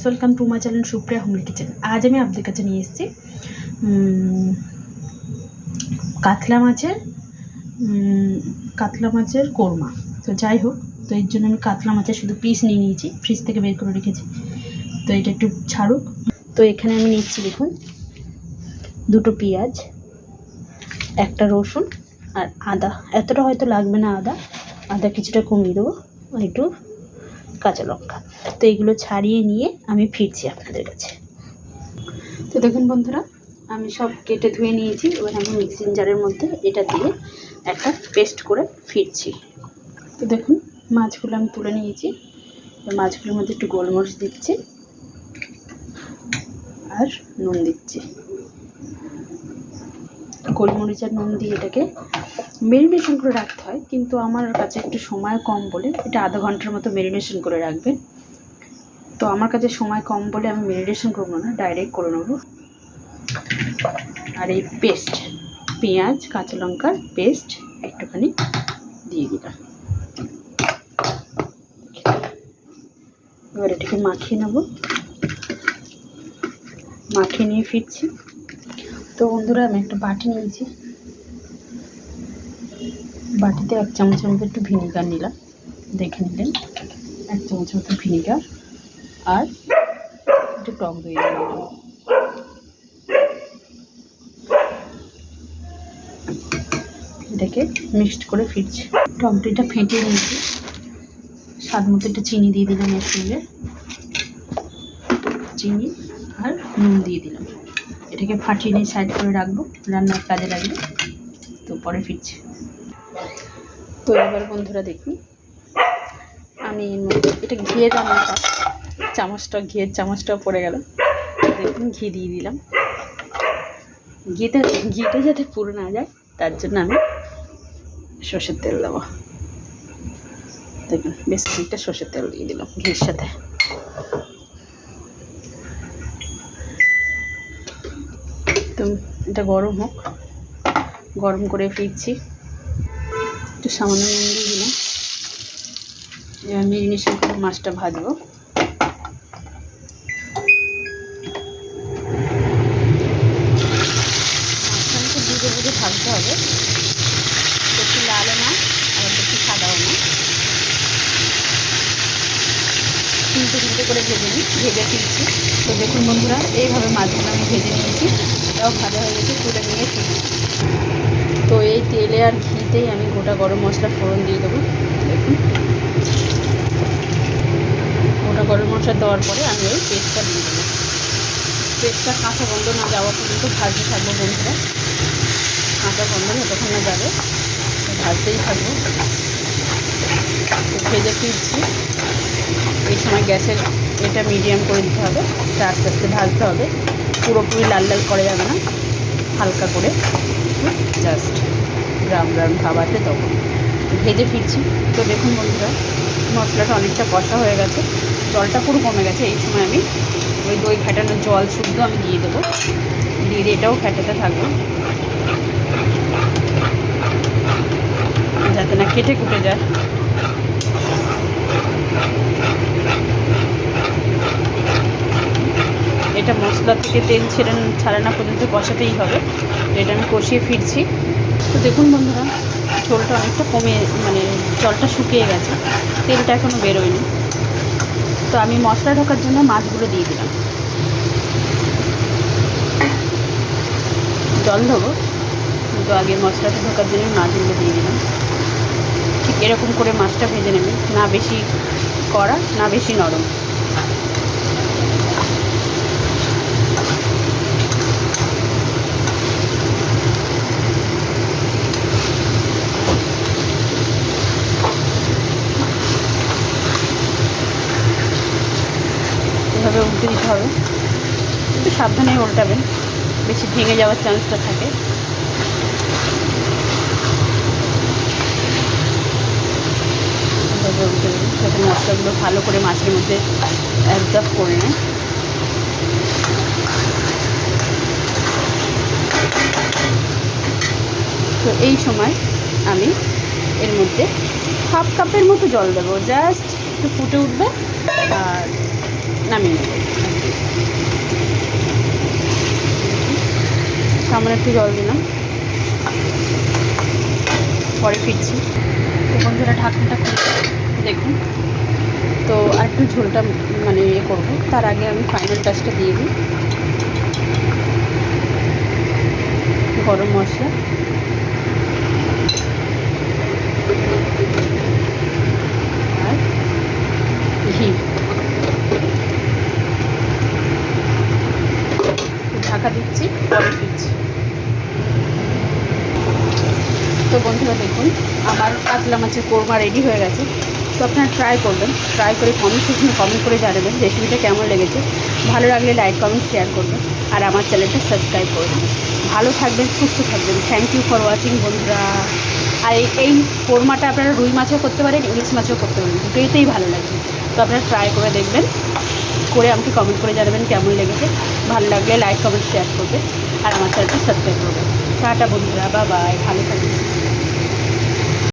Welcome to my channel Supriya homely kitchen. আজ আমি আপনাদের কাছে নিয়ে এসেছি কাতলা মাছের কোরমা। তো যাই হোক, তো এর জন্য আমি কাতলা মাছের শুধু পিস নিয়ে নিয়েছি, ফ্রিজ থেকে বের করে রেখেছি। তো এটা একটু ছাড়ুক। তো এখানে আমি নিচ্ছি, দেখুন, দুটো পেঁয়াজ, একটা রসুন আর আদা। এতটা হয়তো লাগবে না, আদা কিছুটা কমিয়ে দেবো, আর একটু কাঁচা লঙ্কা। তো এগুলো ছাড়িয়ে নিয়ে আমি ফিরছি আপনাদের কাছে। তো দেখুন বন্ধুরা, আমি সব কেটে ধুয়ে নিয়েছি। এবার আমি মিক্সিং জারের মধ্যে এটা দিয়ে একটা পেস্ট করে ফিরছি। তো দেখুন, মাছগুলো আমি তুলে নিয়েছি। মাছগুলোর মধ্যে একটু গোলমরিচ দিচ্ছি আর নুন দিচ্ছি। গোলমরিচ আর নুন দিয়ে এটাকে ম্যারিনেশন করে রাখতে হয়, কিন্তু আমার কাছে একটু সময় কম বলে এটা আধা ঘন্টার মতো ম্যারিনেশন করে রাখবেন। তো আমার কাছে সময় কম বলে আমি ম্যারিনেশন করবো না, ডাইরেক্ট করে নেবো। আর এই পেস্ট, পেঁয়াজ কাঁচা লঙ্কার পেস্ট একটুখানি দিয়ে দিলাম। এবার এটাকে মাখিয়ে নেব, মাখিয়ে নিয়ে ফিরছি। তো বন্ধুরা, আমি একটা বাটি নিয়েছি, বাটিতে 1 চামচের মতো একটু ভিনিগার নিলাম, দেখে নিলেন। 1 চামচের মতো ভিনিগার আর একটু টক দই নিলাম। এটাকে মিক্সড করে ফিরছি। টক দইটা ফেটিয়ে নিয়েছি, স্বাদ মতো একটু চিনি দিয়ে দিলাম এর সঙ্গে, চিনি আর নুন দিয়ে দিলাম। এটাকে ফাটিয়ে নিয়ে সাইড করে রাখবো, রান্নার কাজে লাগবে। তো পরে ফিরছি। তো এবার বন্ধুরা দেখুন, আমি এটা ঘিয়ের রান্নাটা, ঘিয়ের চামচটাও পড়ে গেল। দেখুন, ঘি দিয়ে দিলাম। ঘিটা যাতে পুরো না যায় তার জন্য আমি সর্ষের তেল দেবো। দেখুন, বেশ কিছুটা সর্ষের তেল দিয়ে দিলাম ঘির সাথে। তো এটা গরম হোক, গরম করে ফিরছি। একটু সামান্য নুন দিয়ে দিলাম। এবার ম্যারিনেশন করে মাছটা ভাজবো। মাছখানকে বুঝে বুঝে ভাজতে হবে, বেশি লালও না আবার বেশি সাদাও না। তিনটে করে ভেজে ফিরছি। তো দেখুন বন্ধুরা, এইভাবে মাছগুলো আমি ভেজে নিয়েছি, এটাও ভাজা হয়ে গেছে, তুলে নিয়ে ফিরছি। তো এই তেলে আর ঘিতেই আমি গোটা গরম মশলা ফোড়ন দিয়ে দেবো। দেখুন, গোটা গরম মশলা দেওয়ার পরে আমি ওই পেস্টটা দিয়ে দেবো। পেস্টটা কাঁচা গন্ধ না যাওয়া পর্যন্ত ভাজতে থাকবো বন্ধুরা। কাঁচা গন্ধ যতক্ষণ না যাবে ভাজতেই থাকবো। ভেজে ফিরছি। এই সময় গ্যাসের এটা মিডিয়াম করে দিতে হবে, আস্তে আস্তে ভাজতে হবে। পুরোপুরি লাল লাল করা যাবে না, হালকা করে জাস্ট ব্রাউন ভাব আছে তখন ভেজে ফিরছি। তো দেখুন বন্ধুরা, মশলাটা অনেকটা কষা হয়ে গেছে, জলটা পুরো কমে গেছে। এই সময় আমি ওই দই ফেটানোর জল শুদ্ধ আমি দিয়ে দেবো, দিয়ে এটাও ফেটাতে থাকবো যাতে না কেটে কুটে যায়। এটা মশলা থেকে তেল ছাড়ে না পর্যন্ত কষাতেই হবে। এটা আমি কষিয়ে ফিরছি। তো দেখুন বন্ধুরা, ঝোলটা অনেকটা জলটা শুকিয়ে গেছে, তেলটা এখনও বেরোয়নি। তো আমি মশলা ঢোকার জন্য মাছগুলো দিয়ে দিলাম। জল দেবো, কিন্তু আগে মশলাটা ঢোকার জন্য মাছগুলো দিয়ে দিলাম। ঠিক এরকম করে মাছটা ভেজে নেবে, না বেশি কড়া না বেশি নরম। এভাবে উল্টে দিতে হবে, একটু সাবধানে উল্টাবেন, বেশি ভেঙে যাওয়ার চান্সটা থাকে। এভাবে উল্টে দেবেন যাতে মশলাগুলো ভালো করে মাছের মধ্যে অ্যাবজর্ব করে নেয়। তো এই সময় আমি এর মধ্যে 1/2 কাপের মতো জল দেবো, জাস্ট একটু ফুটে উঠবে আর নামিয়ে নেব। সামনে একটু জল দিলাম, পরে ফিরছি। তো বন্ধুরা ঢাকনাটা খুলে দেখুন। তো আর একটু ঝোলটা মানে ইয়ে করবো, তার আগে আমি ফাইনাল টাচটা দিয়ে দিই গরম মশলা, আর ঘি। ঢাকা দিচ্ছি, পরে ফিরছি। তো বন্ধুরা দেখুন আমার কাতলা মাছের কোরমা রেডি হয়ে গেছে। তো আপনারা ট্রাই করবেন, ট্রাই করে কমেন্ট সেকশনে কমেন্ট করে জানাবেন রেসিপিটা কেমন লেগেছে। ভালো লাগলে লাইক কমেন্ট শেয়ার করবেন, আর আমার চ্যানেলটা সাবস্ক্রাইব করবেন। ভালো থাকবেন, সুস্থ থাকবেন। থ্যাংক ইউ ফর ওয়াচিং বন্ধুরা। আর এই কোরমাটা আপনারা রুই মাছেও করতে পারেন, ইলিশ মাছেও করতে পারেন, দুটোইতেই ভালো লাগবে। তো আপনারা ট্রাই করে দেখবেন, করে আমাকে কমেন্ট করে জানাবেন কেমন লেগেছে। ভালো লাগলে লাইক কমেন্ট শেয়ার করবেন, আর আমার চ্যানেলটা সাবস্ক্রাইব করবেন। টাটা বন্ধুরা, বাই বাই, ভালো থাকবেন।